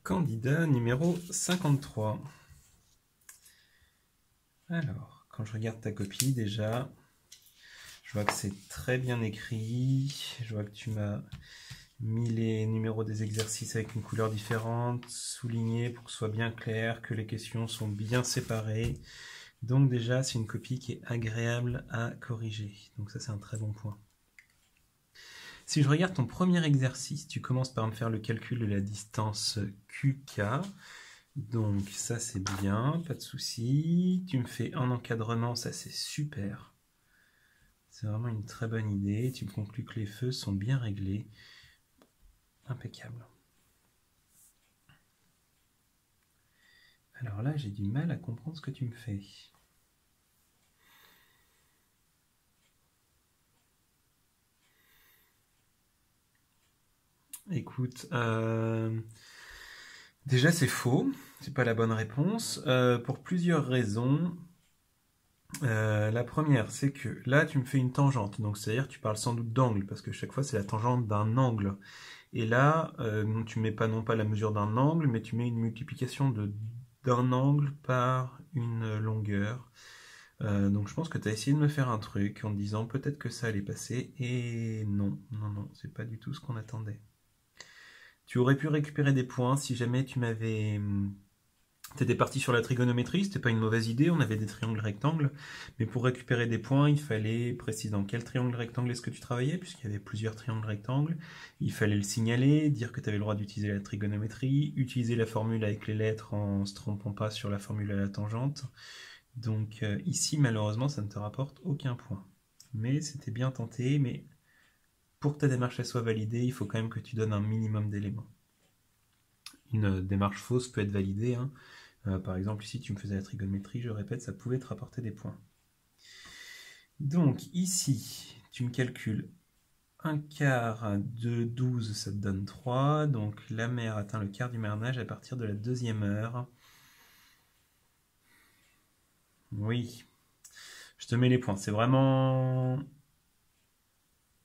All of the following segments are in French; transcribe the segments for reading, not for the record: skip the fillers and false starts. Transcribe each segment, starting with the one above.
Candidat numéro 53. Alors, quand je regarde ta copie, déjà, je vois que c'est très bien écrit. Je vois que tu m'as mis les numéros des exercices avec une couleur différente, souligné pour que ce soit bien clair, que les questions sont bien séparées. Donc déjà, c'est une copie qui est agréable à corriger. Donc ça, c'est un très bon point. Si je regarde ton premier exercice, tu commences par me faire le calcul de la distance QK. Donc ça c'est bien, pas de souci. Tu me fais un encadrement, ça c'est super. C'est vraiment une très bonne idée. Tu me conclus que les feux sont bien réglés. Impeccable. Alors là, j'ai du mal à comprendre ce que tu me fais. Écoute, déjà c'est faux, c'est pas la bonne réponse, pour plusieurs raisons. La première, c'est que là tu me fais une tangente, donc c'est-à-dire tu parles sans doute d'angle, parce que chaque fois c'est la tangente d'un angle. Et là, tu mets pas non pas la mesure d'un angle, mais tu mets une multiplication d'un angle par une longueur. Donc je pense que tu as essayé de me faire un truc en disant peut-être que ça allait passer, et non, non, non, c'est pas du tout ce qu'on attendait. Tu aurais pu récupérer des points si jamais tu m'avais... T'étais parti sur la trigonométrie, c'était pas une mauvaise idée, on avait des triangles rectangles, mais pour récupérer des points, il fallait préciser dans quel triangle rectangle est-ce que tu travaillais, puisqu'il y avait plusieurs triangles rectangles, il fallait le signaler, dire que tu avais le droit d'utiliser la trigonométrie, utiliser la formule avec les lettres en se trompant pas sur la formule à la tangente. Donc ici, malheureusement, ça ne te rapporte aucun point. Mais c'était bien tenté, mais pour que ta démarche soit validée, il faut quand même que tu donnes un minimum d'éléments. Une démarche fausse peut être validée, hein. Par exemple, ici, tu me faisais la trigonométrie, je répète, ça pouvait te rapporter des points. Donc, ici, tu me calcules 1 quart de 12, ça te donne 3. Donc, la mer atteint le quart du marnage à partir de la 2e heure. Oui, je te mets les points. C'est vraiment...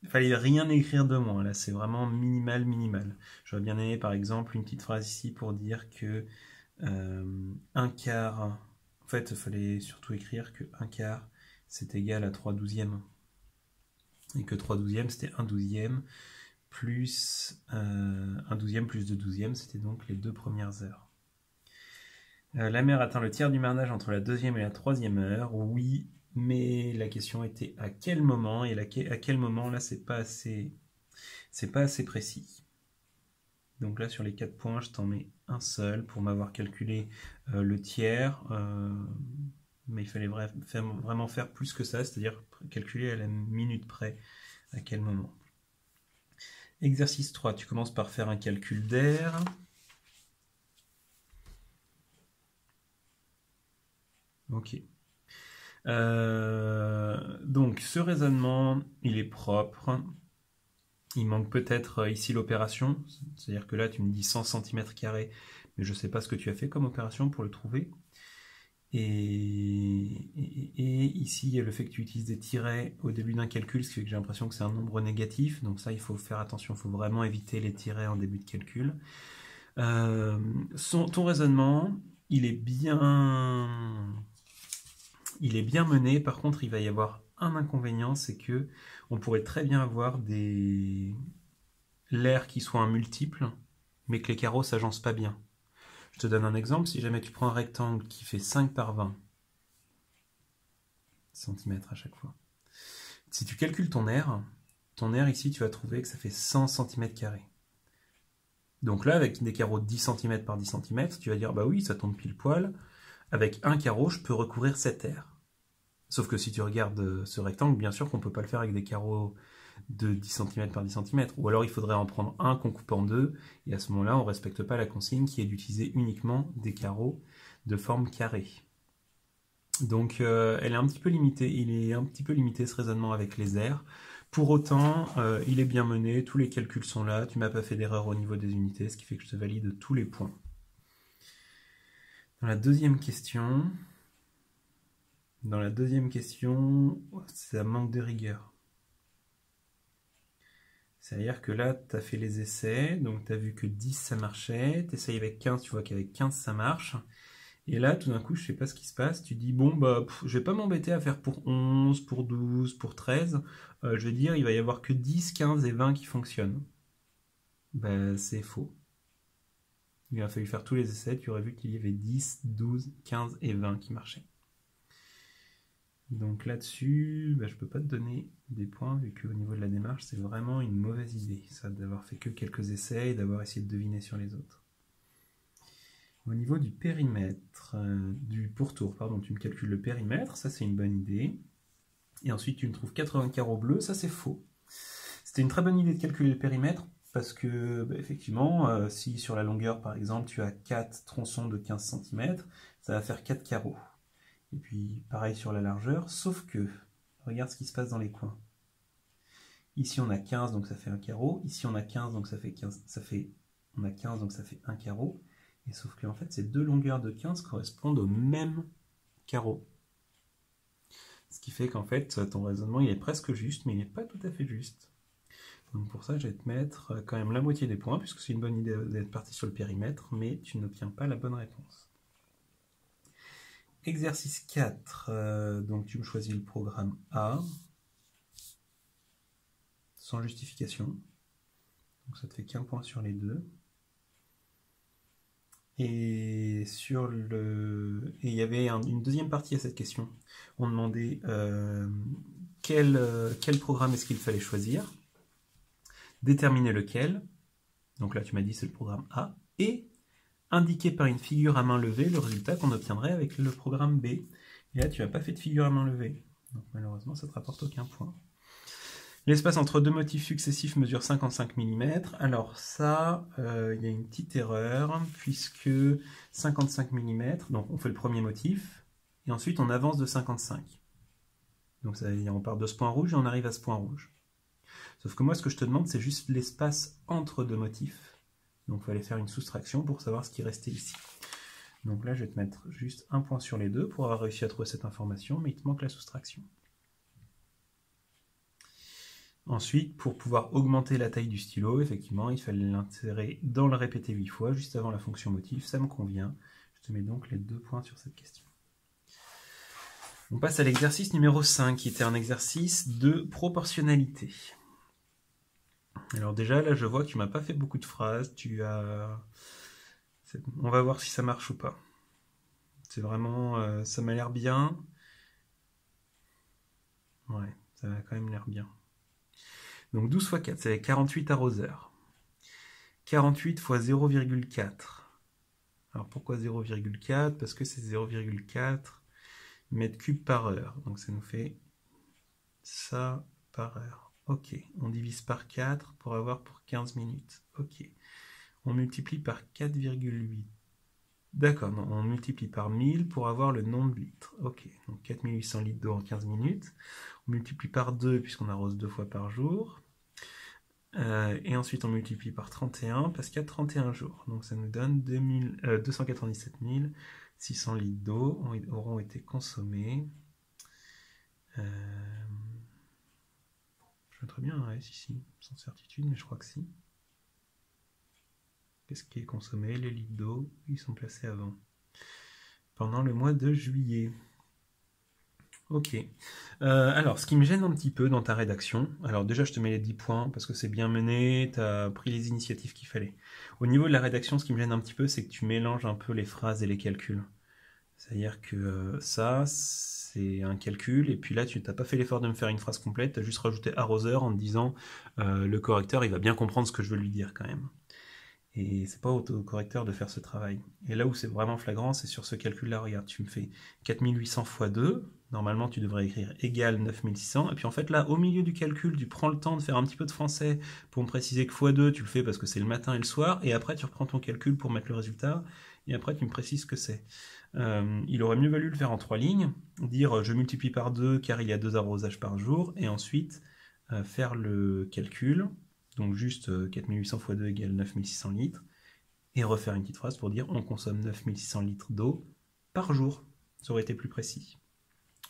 Il fallait rien écrire de moins, là, c'est vraiment minimal, minimal. J'aurais bien aimé, par exemple, une petite phrase ici pour dire que 1 quart... En fait, il fallait surtout écrire que 1 quart, c'est égal à 3/12. Et que 3/12, c'était 1/12 plus 1/12 plus 2/12, c'était donc les 2 premières heures. La mer atteint le tiers du marnage entre la 2e et la 3e heure. Oui, mais la question était à quel moment, et à quel moment, là, c'est pas assez précis. Donc là, sur les 4 points, je t'en mets un seul pour m'avoir calculé le tiers. Mais il fallait vraiment faire plus que ça, c'est-à-dire calculer à la minute près à quel moment. Exercice 3, tu commences par faire un calcul d'air. Ok. Donc ce raisonnement, il est propre. Il manque peut-être ici l'opération, c'est-à-dire que là tu me dis 100 cm², mais je ne sais pas ce que tu as fait comme opération pour le trouver. Et ici il y a le fait que tu utilises des tirets au début d'un calcul, ce qui fait que j'ai l'impression que c'est un nombre négatif, donc ça il faut faire attention, il faut vraiment éviter les tirets en début de calcul. Ton raisonnement, il est bien mené. Par contre, il va y avoir un inconvénient, c'est que on pourrait très bien avoir l'air qui soit un multiple, mais que les carreaux s'agencent pas bien. Je te donne un exemple. Si jamais tu prends un rectangle qui fait 5 par 20 cm à chaque fois, si tu calcules ton air ici, tu vas trouver que ça fait 100 cm². Donc là, avec des carreaux de 10 cm par 10 cm, tu vas dire, bah oui, ça tombe pile poil. Avec un carreau, je peux recouvrir cet air. Sauf que si tu regardes ce rectangle, bien sûr qu'on ne peut pas le faire avec des carreaux de 10 cm par 10 cm. Ou alors il faudrait en prendre un qu'on coupe en deux, et à ce moment-là, on ne respecte pas la consigne qui est d'utiliser uniquement des carreaux de forme carrée. Donc elle est un petit peu limitée, il est un petit peu limité ce raisonnement avec les airs. Pour autant, il est bien mené, tous les calculs sont là, tu m'as pas fait d'erreur au niveau des unités, ce qui fait que je te valide tous les points. Dans la deuxième question, ça manque de rigueur. C'est-à-dire que là, tu as fait les essais, donc tu as vu que 10 ça marchait, tu essayes avec 15, tu vois qu'avec 15 ça marche. Et là, tout d'un coup, je sais pas ce qui se passe, tu dis, bon, bah, je vais pas m'embêter à faire pour 11, pour 12, pour 13. Je vais dire, il va y avoir que 10, 15 et 20 qui fonctionnent. Ben, c'est faux. Il a fallu faire tous les essais, tu aurais vu qu'il y avait 10, 12, 15 et 20 qui marchaient. Donc là-dessus, je ne peux pas te donner des points, vu qu'au niveau de la démarche, c'est vraiment une mauvaise idée, ça, d'avoir fait que quelques essais et d'avoir essayé de deviner sur les autres. Au niveau du périmètre, du pourtour, pardon, tu me calcules le périmètre, ça c'est une bonne idée. Et ensuite, tu me trouves 80 carreaux bleus, ça c'est faux. C'était une très bonne idée de calculer le périmètre, parce que, effectivement, si sur la longueur, par exemple, tu as 4 tronçons de 15 cm, ça va faire 4 carreaux. Et puis, pareil sur la largeur, sauf que, regarde ce qui se passe dans les coins. Ici, on a 15, donc ça fait un carreau. Ici, on a 15, donc ça fait 15, on a 15, donc ça fait un carreau. Et sauf que, en fait, ces deux longueurs de 15 correspondent au même carreau. Ce qui fait qu'en fait, ton raisonnement, il est presque juste, mais il n'est pas tout à fait juste. Donc pour ça, je vais te mettre quand même la moitié des points, puisque c'est une bonne idée d'être parti sur le périmètre, mais tu n'obtiens pas la bonne réponse. Exercice 4, donc tu me choisis le programme A, sans justification. Donc ça te fait qu'un point sur les deux. Et il y avait une deuxième partie à cette question. On demandait quel programme est-ce qu'il fallait choisir, déterminer lequel, donc là tu m'as dit c'est le programme A, et indiquer par une figure à main levée le résultat qu'on obtiendrait avec le programme B. Et là tu n'as pas fait de figure à main levée, donc malheureusement ça ne te rapporte aucun point. L'espace entre deux motifs successifs mesure 55 mm. Alors ça, il y a une petite erreur, puisque 55 mm, donc on fait le premier motif, et ensuite on avance de 55. Donc ça veut dire on part de ce point rouge et on arrive à ce point rouge. Sauf que moi, ce que je te demande, c'est juste l'espace entre deux motifs. Donc il fallait faire une soustraction pour savoir ce qui restait ici. Donc là, je vais te mettre juste un point sur les deux pour avoir réussi à trouver cette information, mais il te manque la soustraction. Ensuite, pour pouvoir augmenter la taille du stylo, effectivement, il fallait l'insérer dans le répéter 8 fois, juste avant la fonction motif, ça me convient. Je te mets donc les 2 points sur cette question. On passe à l'exercice numéro 5, qui était un exercice de proportionnalité. Alors déjà, là, je vois que tu m'as pas fait beaucoup de phrases, on va voir si ça marche ou pas. C'est vraiment... ça m'a l'air bien. Ouais, ça a quand même l'air bien. Donc 12 fois 4, c'est 48 arroseurs. 48 fois 0,4. Alors pourquoi 0,4? Parce que c'est 0,4 mètres cubes par heure. Donc ça nous fait ça par heure. Ok, on divise par 4 pour avoir pour 15 minutes. Ok, on multiplie par 4,8. D'accord, non, on multiplie par 1000 pour avoir le nombre de litres. Ok, donc 4800 litres d'eau en 15 minutes. On multiplie par 2 puisqu'on arrose 2 fois par jour. Et ensuite on multiplie par 31 parce qu'il y a 31 jours. Donc ça nous donne 297 600 litres d'eau auront été consommés. Je noterais bien un S ici, sans certitude, mais je crois que si. Qu'est-ce qui est consommé? Les litres d'eau, ils sont placés avant. Pendant le mois de juillet. Ok. Alors, ce qui me gêne un petit peu dans ta rédaction, alors déjà je te mets les 10 points parce que c'est bien mené, tu as pris les initiatives qu'il fallait. Au niveau de la rédaction, ce qui me gêne un petit peu, c'est que tu mélanges un peu les phrases et les calculs. C'est-à-dire que ça, c'est un calcul, et puis là, tu n'as pas fait l'effort de me faire une phrase complète, tu as juste rajouté arroseur en te disant le correcteur, il va bien comprendre ce que je veux lui dire quand même. Et c'est pas au correcteur de faire ce travail. Et là où c'est vraiment flagrant, c'est sur ce calcul-là. Regarde, tu me fais 4800 x 2. Normalement, tu devrais écrire égal 9600. Et puis en fait, là, au milieu du calcul, tu prends le temps de faire un petit peu de français pour me préciser que x2, tu le fais parce que c'est le matin et le soir. Et après, tu reprends ton calcul pour mettre le résultat. Et après, tu me précises ce que c'est. Il aurait mieux valu le faire en 3 lignes. Dire je multiplie par 2 car il y a 2 arrosages par jour. Et ensuite, faire le calcul. Donc juste 4800 x 2 égale 9600 litres, et refaire une petite phrase pour dire on consomme 9600 litres d'eau par jour. Ça aurait été plus précis.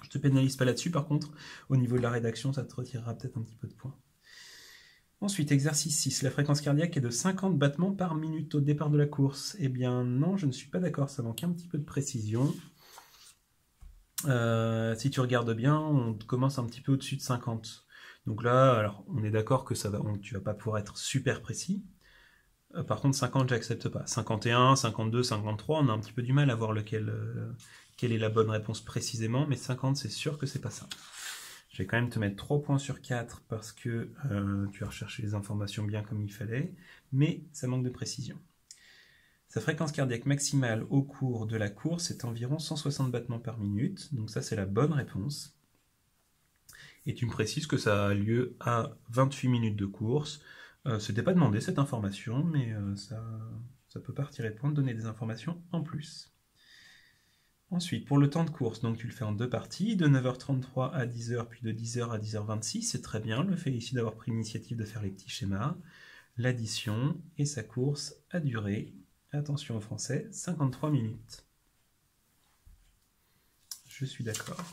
Je te pénalise pas là-dessus, par contre, au niveau de la rédaction, ça te retirera peut-être un petit peu de points. Ensuite, exercice 6. La fréquence cardiaque est de 50 battements par minute au départ de la course. Eh bien non, je ne suis pas d'accord, ça manque un petit peu de précision. Si tu regardes bien, on commence un petit peu au-dessus de 50. Donc là, alors, on est d'accord que tu vas pas pouvoir être super précis. Par contre, 50, j'accepte pas. 51, 52, 53, on a un petit peu du mal à voir quelle est la bonne réponse précisément, mais 50, c'est sûr que c'est pas ça. Je vais quand même te mettre 3 points sur 4 parce que tu as recherché les informations bien comme il fallait, mais ça manque de précision. Sa fréquence cardiaque maximale au cours de la course est environ 160 battements par minute, donc ça c'est la bonne réponse. Et tu me précises que ça a lieu à 28 minutes de course. C'était pas demandé cette information, mais ça peut partir et point de donner des informations en plus. Ensuite, pour le temps de course, donc tu le fais en 2 parties, de 9h33 à 10h, puis de 10h à 10h26, c'est très bien, le fait ici d'avoir pris l'initiative de faire les petits schémas. L'addition, et sa course a duré, attention au français, 53 minutes. Je suis d'accord.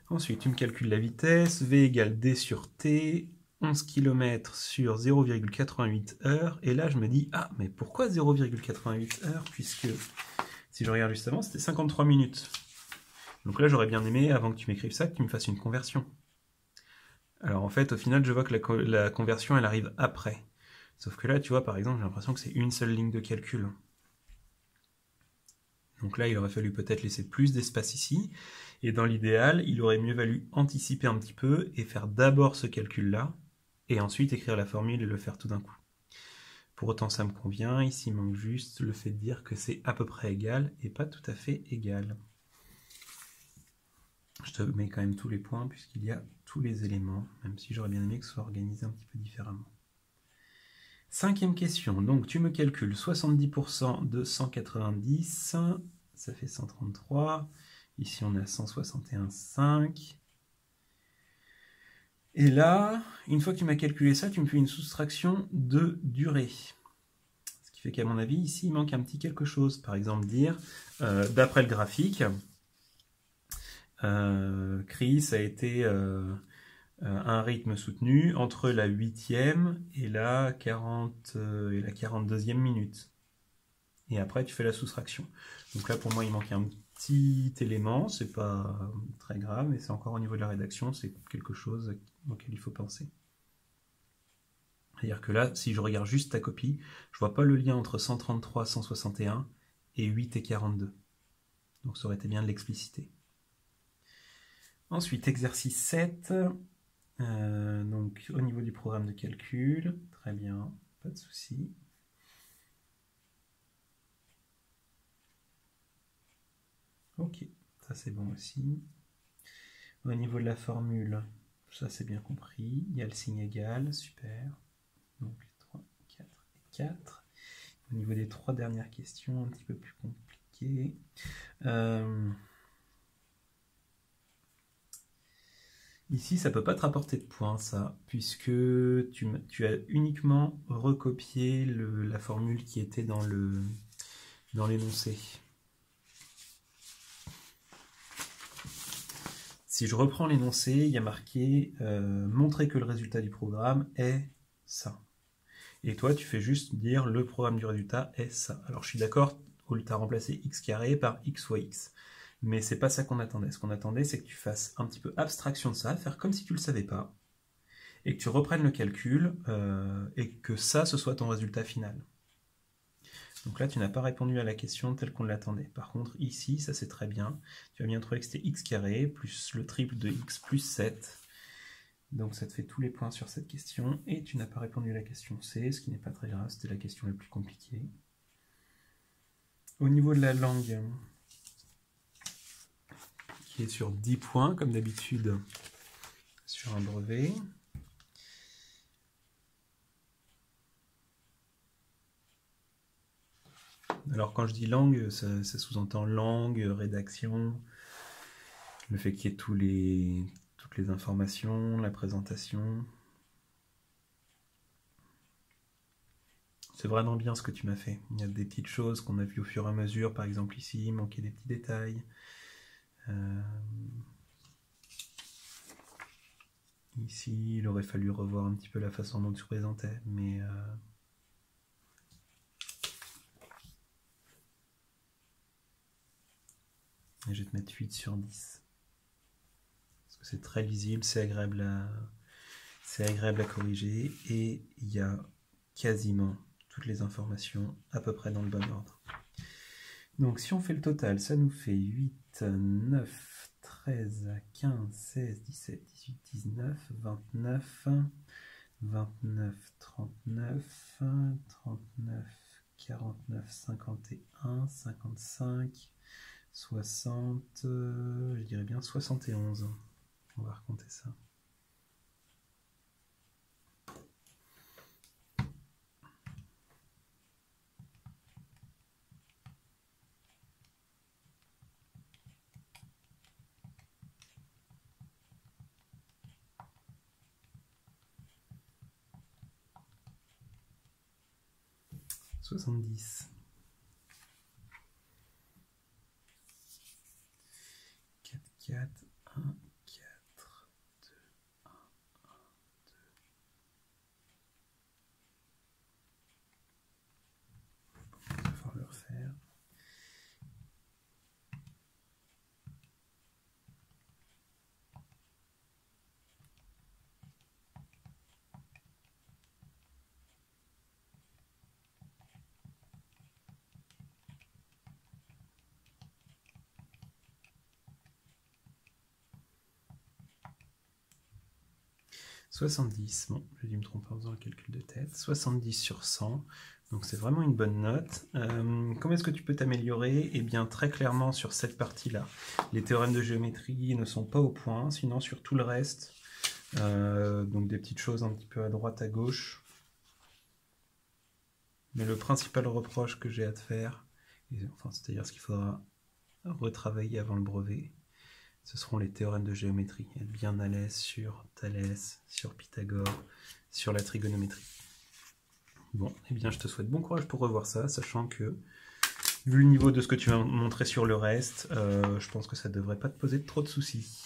Ensuite, tu me calcules la vitesse, V égale D sur T, 11 km sur 0,88 heures, et là je me dis, ah, mais pourquoi 0,88 heures, puisque si je regarde juste avant, c'était 53 minutes. Donc là, j'aurais bien aimé, avant que tu m'écrives ça, que tu me fasses une conversion. Alors en fait, au final, je vois que la conversion, elle arrive après. Sauf que là, tu vois, par exemple, j'ai l'impression que c'est une seule ligne de calcul. Donc là, il aurait fallu peut-être laisser plus d'espace ici. Et dans l'idéal, il aurait mieux valu anticiper un petit peu et faire d'abord ce calcul-là, et ensuite écrire la formule et le faire tout d'un coup. Pour autant, ça me convient. Ici, il manque juste le fait de dire que c'est à peu près égal et pas tout à fait égal. Je te mets quand même tous les points puisqu'il y a tous les éléments, même si j'aurais bien aimé que ce soit organisé un petit peu différemment. 5e question, donc tu me calcules 70% de 190, ça fait 133, ici on a 161,5. Et là, une fois que tu m'as calculé ça, tu me fais une soustraction de durée. Ce qui fait qu'à mon avis, ici, il manque un petit quelque chose. Par exemple, dire, d'après le graphique, Chris a été à un rythme soutenu entre la 8e et la 42e minute. Et après, tu fais la soustraction. Donc là, pour moi, il manque un petit élément. C'est pas très grave, mais c'est encore au niveau de la rédaction. C'est quelque chose auquel il faut penser. C'est-à-dire que là, si je regarde juste ta copie, je vois pas le lien entre 133, 161 et 8 et 42. Donc ça aurait été bien de l'expliciter. Ensuite, exercice 7. Donc au niveau du programme de calcul, très bien, pas de souci. Ok, ça c'est bon aussi. Au niveau de la formule, ça c'est bien compris. Il y a le signe égal, super. Donc 3, 4 et 4. Au niveau des 3 dernières questions, un petit peu plus compliquées. Ici, ça ne peut pas te rapporter de points, ça, puisque tu as uniquement recopié la formule qui était dans l'énoncé. Si je reprends l'énoncé, il y a marqué montrer que le résultat du programme est ça. Et toi, tu fais juste dire le programme du résultat est ça. Alors je suis d'accord, tu as remplacé x carré par x fois x. Mais c'est pas ça qu'on attendait. Ce qu'on attendait, c'est que tu fasses un petit peu abstraction de ça, faire comme si tu le savais pas, et que tu reprennes le calcul, et que ça, ce soit ton résultat final. Donc là, tu n'as pas répondu à la question telle qu'on l'attendait. Par contre, ici, ça c'est très bien. Tu as bien trouvé que c'était x carré plus le triple de x plus 7. Donc ça te fait tous les points sur cette question. Et tu n'as pas répondu à la question C, ce qui n'est pas très grave, c'était la question la plus compliquée. Au niveau de la langue, qui est sur 10 points, comme d'habitude, sur un brevet. Alors quand je dis langue, ça sous-entend langue, rédaction, le fait qu'il y ait toutes les informations, la présentation. C'est vraiment bien ce que tu m'as fait. Il y a des petites choses qu'on a vues au fur et à mesure, par exemple ici, il manquait des petits détails. Ici, il aurait fallu revoir un petit peu la façon dont tu présentais, mais... je vais te mettre 8 sur 10. Parce que c'est très lisible, c'est agréable à corriger, et il y a quasiment toutes les informations à peu près dans le bon ordre. Donc si on fait le total, ça nous fait 8, 9, 13, 15, 16, 17, 18, 19, 29, 29, 39, 39, 49, 51, 55, 60, je dirais bien 71. On va recompter ça. « 70. 4, 4, 1, 4, 2, 1, 1, 2. Il va falloir le refaire. « 70, bon, j'ai dû me tromper en faisant le calcul de tête, 70 sur 100, donc c'est vraiment une bonne note. Comment est-ce que tu peux t'améliorer? Eh bien, très clairement sur cette partie-là. Les théorèmes de géométrie ne sont pas au point, sinon sur tout le reste, donc des petites choses un petit peu à droite, à gauche. Mais le principal reproche que j'ai à te faire, enfin, c'est-à-dire ce qu'il faudra retravailler avant le brevet, ce seront les théorèmes de géométrie. Être bien à l'aise sur Thalès, sur Pythagore, sur la trigonométrie. Bon, eh bien je te souhaite bon courage pour revoir ça, sachant que, vu le niveau de ce que tu vas montrer sur le reste, je pense que ça ne devrait pas te poser trop de soucis.